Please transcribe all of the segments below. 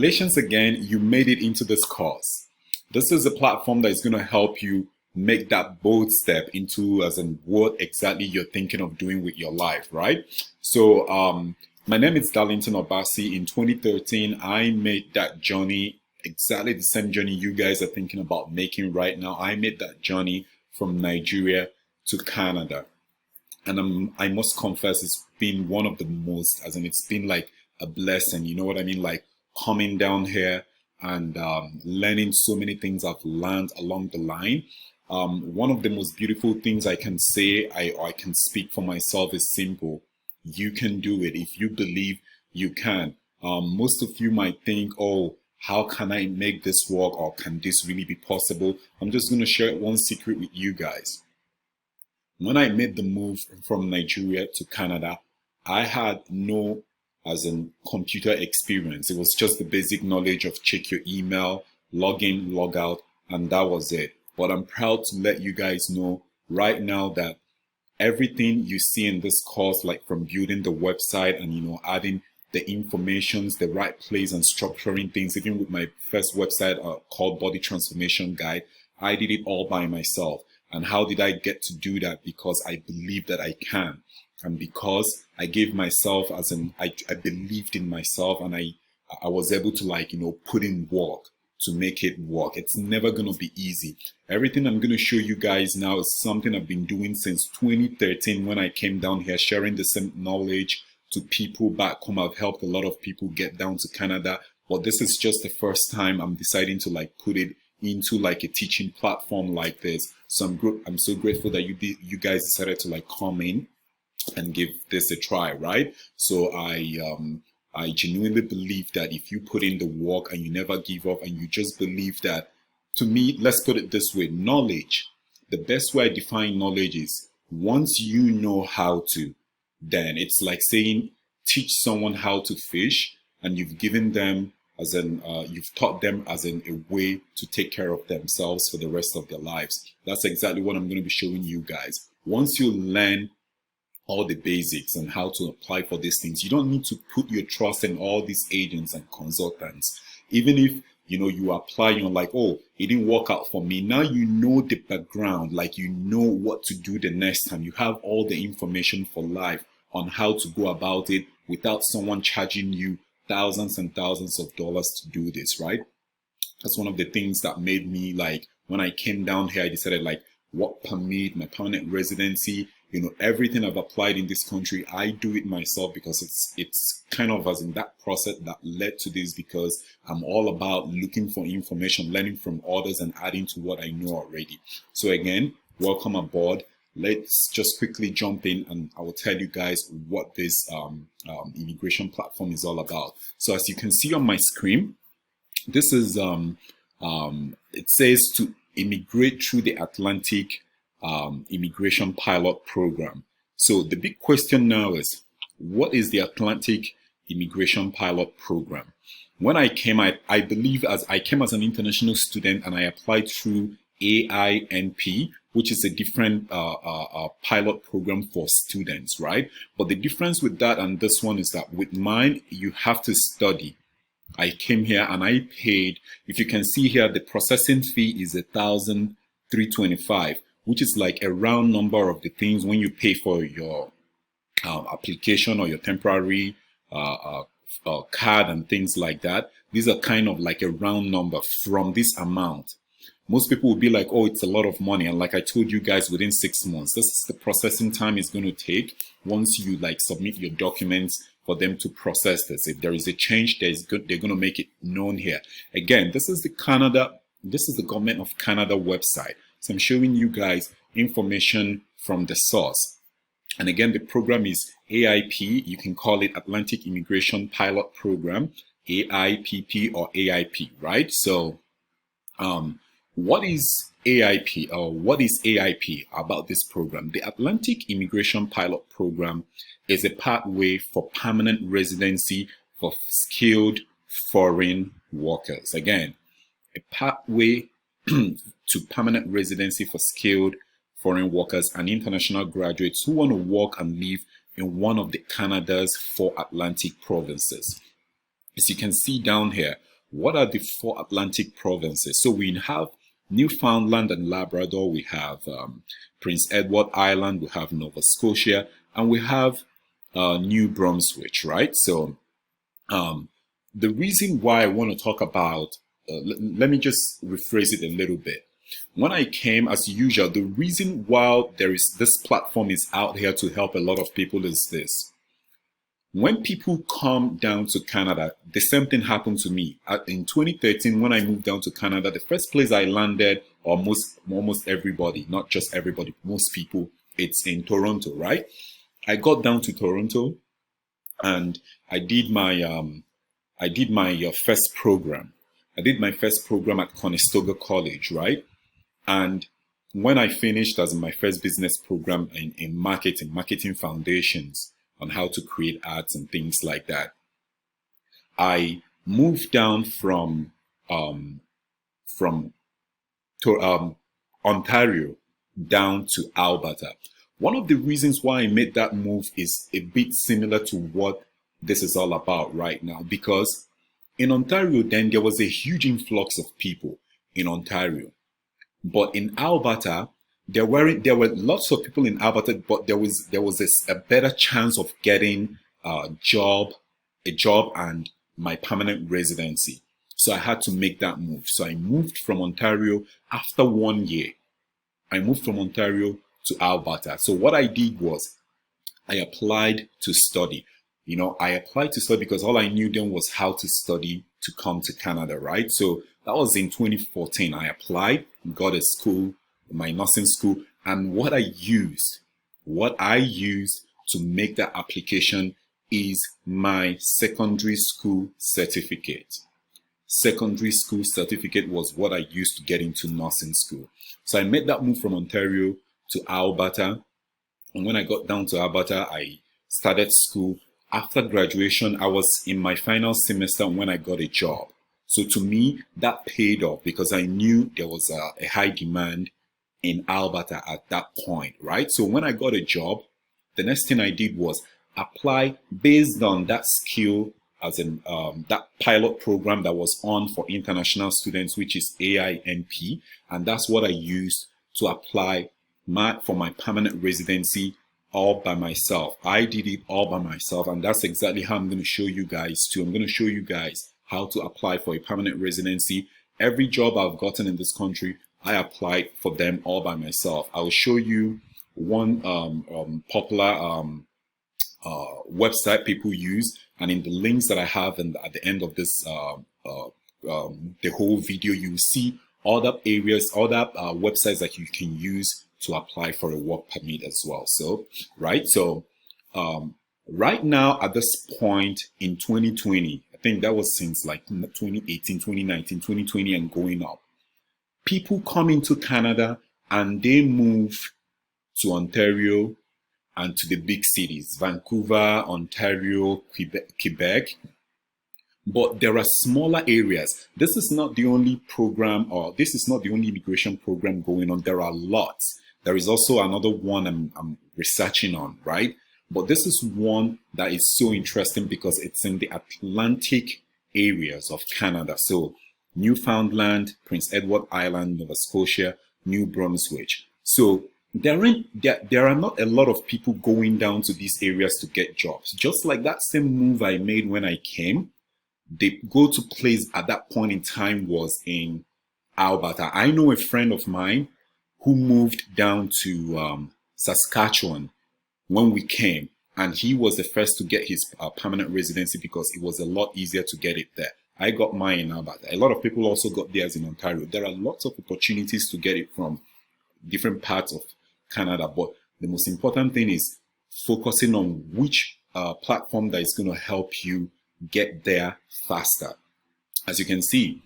Congratulations again, you made it into this course. This is a platform that is going to help you make that bold step into as in what exactly you're thinking of doing with your life, right? So my name is Darlington Obasi. In 2013, I made that journey, exactly the same journey you guys are thinking about making right now. I made that journey from Nigeria to Canada. And I must confess, it's been one of the most, as in it's been like a blessing, you know what I mean? Like coming down here and learning so many things I've learned along the line. One of the most beautiful things I can say, I can speak for myself is simple. You can do it. If you believe, you can. Most of you might think, oh, how can I make this work, or can this really be possible? I'm just going to share one secret with you guys. When I made the move from Nigeria to Canada, I had no as in computer experience. It was just the basic knowledge of check your email, log in, log out, and that was it. But I'm proud to let you guys know right now that everything you see in this course, like from building the website and adding the informations, the right place and structuring things, even with my first website called Body Transformation Guide, I did it all by myself. And how did I get to do that? Because I believe that I can. And because I gave myself I believed in myself, and I was able to put in work to make it work. It's never going to be easy. Everything I'm going to show you guys now is something I've been doing since 2013 when I came down here, sharing the same knowledge to people back home. I've helped a lot of people get down to Canada, but this is just the first time I'm deciding to put it into a teaching platform like this. So I'm so grateful that you guys decided to come in and give this a try, right? So I genuinely believe that if you put in the work and you never give up and you just believe that, to me, let's put it this way, knowledge, the best way I define knowledge is once you know how to, then it's like saying teach someone how to fish and you've given them you've taught them a way to take care of themselves for the rest of their lives. That's exactly what I'm going to be showing you guys. Once you learn all the basics and how to apply for these things, you don't need to put your trust in all these agents and consultants. Even if you apply, you're like, oh, it didn't work out for me. Now you know the background, you know what to do the next time. You have all the information for life on how to go about it without someone charging you thousands and thousands of dollars to do this, right? That's one of the things that made me when I came down here, I decided what permit, my permanent residency, everything I've applied in this country, I do it myself because it's kind of as in that process that led to this, because I'm all about looking for information, learning from others and adding to what I know already. So again, welcome aboard. Let's just quickly jump in and I will tell you guys what this immigration platform is all about. So as you can see on my screen, this is, it says to immigrate through the Atlantic immigration pilot program. So the big question now is, what is the Atlantic immigration pilot program? When I came, I believe I came as an international student and I applied through AIPP, which is a different pilot program for students, right? But the difference with that and this one is that with mine, you have to study. I came here and I paid, if you can see here, the processing fee is $1,325, which is a round number of the things when you pay for your application or your temporary card and things like that. These are kind of a round number from this amount. Most people will be like, oh, it's a lot of money. And like I told you guys, within 6 months, this is the processing time it's going to take once you submit your documents for them to process this. If there is a change, they're going to make it known here. Again, this is the Government of Canada website. So I'm showing you guys information from the source. And again, the program is AIP. You can call it Atlantic Immigration Pilot Program, AIPP or AIP, right? So, what is AIP or what is AIP about this program? The Atlantic Immigration Pilot Program is a pathway for permanent residency for skilled foreign workers. Again, a pathway to permanent residency for skilled foreign workers and international graduates who want to work and live in one of the Canada's 4 Atlantic provinces. As you can see down here, what are the 4 Atlantic provinces? So we have Newfoundland and Labrador, we have Prince Edward Island, we have Nova Scotia, and we have New Brunswick, right? So the reason why I want to talk about, let me just rephrase it a little bit. When I came, as usual, the reason why this platform is out here to help a lot of people is this. When people come down to Canada, the same thing happened to me. In 2013, when I moved down to Canada, the first place I landed, almost everybody, not just everybody, most people, it's in Toronto, right? I got down to Toronto and I did my first program. I did my first program at Conestoga College, right? And when I finished as my first business program in marketing foundations, on how to create ads and things like that, I moved down from Ontario down to Alberta. One of the reasons why I made that move is a bit similar to what this is all about right now, because in Ontario then there was a huge influx of people in Ontario, but in Alberta there were lots of people in Alberta, but there was a better chance of getting a job and my permanent residency. So I had to make that move. So I moved from Ontario after 1 year. I moved from Ontario to Alberta. So what I did was I applied to study. I applied to study because all I knew then was how to study to come to Canada, right? So that was in 2014. I applied, got a school, my nursing school, and what I used to make that application is my secondary school certificate. Secondary school certificate was what I used to get into nursing school. So I made that move from Ontario to Alberta, and when I got down to Alberta, I started school. After graduation, I was in my final semester when I got a job. So to me, that paid off because I knew there was a high demand in Alberta at that point, right? So when I got a job, the next thing I did was apply based on that skill as in that pilot program that was on for international students, which is AIPP, and that's what I used to apply for my permanent residency all by myself. I did it all by myself, and that's exactly how I'm going to show you guys too. I'm going to show you guys how to apply for a permanent residency. Every job I've gotten in this country, I applied for them all by myself. I will show you one popular website people use, and in the links that I have at the end of this the whole video, you see other areas, other websites that you can use to apply for a work permit as well. So right now at this point in 2020, I think that was since like 2018, 2019, 2020 and going up, people come into Canada and they move to Ontario and to the big cities, Vancouver, Ontario, Quebec. But there are smaller areas. This is not the only program, or this is not the only immigration program going on. There are lots. There is also another one I'm researching on, right? But this is one that is so interesting because it's in the Atlantic areas of Canada. So Newfoundland, Prince Edward Island, Nova Scotia, New Brunswick. So there are not a lot of people going down to these areas to get jobs. Just like that same move I made when I came, the go-to place at that point in time was in Alberta. I know a friend of mine who moved down to Saskatchewan when we came, and he was the first to get his permanent residency because it was a lot easier to get it there. I got mine in Alberta. A lot of people also got theirs in Ontario. There are lots of opportunities to get it from different parts of Canada, but the most important thing is focusing on which platform that is going to help you get there faster. As you can see,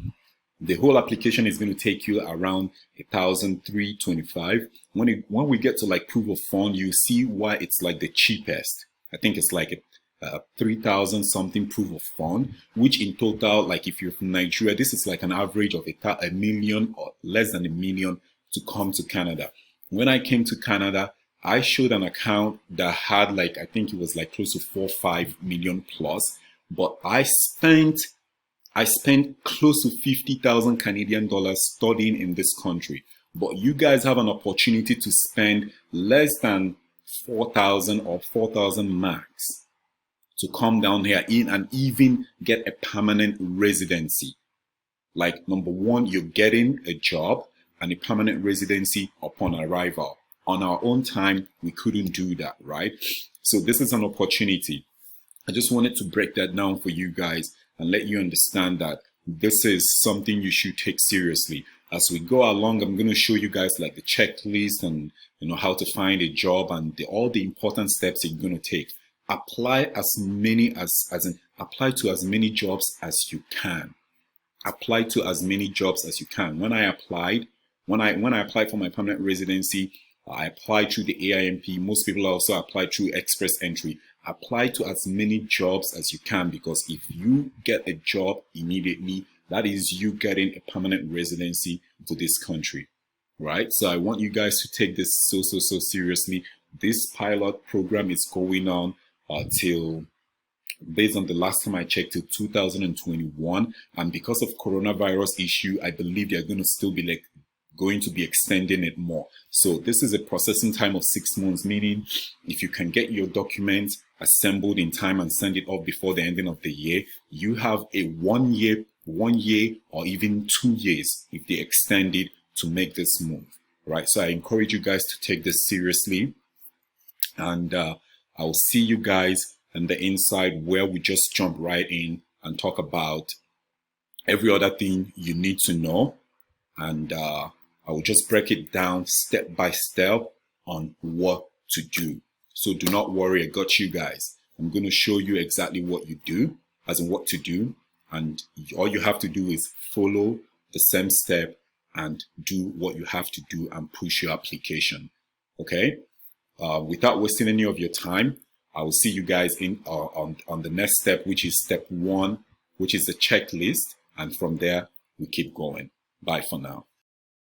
the whole application is going to take you around $1,325. When we get to like proof of fund, you see why it's like the cheapest. I think it's like a 3,000 something proof of fund, which in total, like if you're from Nigeria, this is like an average of a million or less than $1 million to come to Canada. When I came to Canada, I showed an account that had like, I think it was like close to 4-5 million plus, but I spent I spent close to 50,000 Canadian dollars studying in this country, but you guys have an opportunity to spend less than 4,000 or 4,000 max to come down here in and even get a permanent residency. Like, number one, you're getting a job and a permanent residency upon arrival. On our own time, we couldn't do that, right? So this is an opportunity. I just wanted to break that down for you guys and let you understand that this is something you should take seriously. As we go along, I'm going to show you guys like the checklist and how to find a job and all the important steps you're going to take. Apply as many apply to as many jobs as you can. Apply to as many jobs as you can. When I applied for my permanent residency, I applied through the AIPP. Most people also apply through express entry. Apply to as many jobs as you can, because if you get a job immediately, that is you getting a permanent residency to this country, right? So I want you guys to take this so seriously. This pilot program is going on till, based on the last time I checked, till 2021, and because of coronavirus issue, I believe they're going to still be going to be extending it more. So this is a processing time of 6 months, meaning if you can get your documents assembled in time and send it off before the ending of the year, you have a 1 year or even 2 years if they extend it to make this move, right? So I encourage you guys to take this seriously, and I'll see you guys on the inside, where we just jump right in and talk about every other thing you need to know, and I will just break it down step by step on what to do. So do not worry, I got you guys. I'm going to show you exactly what you do, as in what to do, and all you have to do is follow the same step and do what you have to do and push your application. Okay? Without wasting any of your time, I will see you guys in on the next step, which is step 1, which is the checklist, and from there we keep going. Bye for now.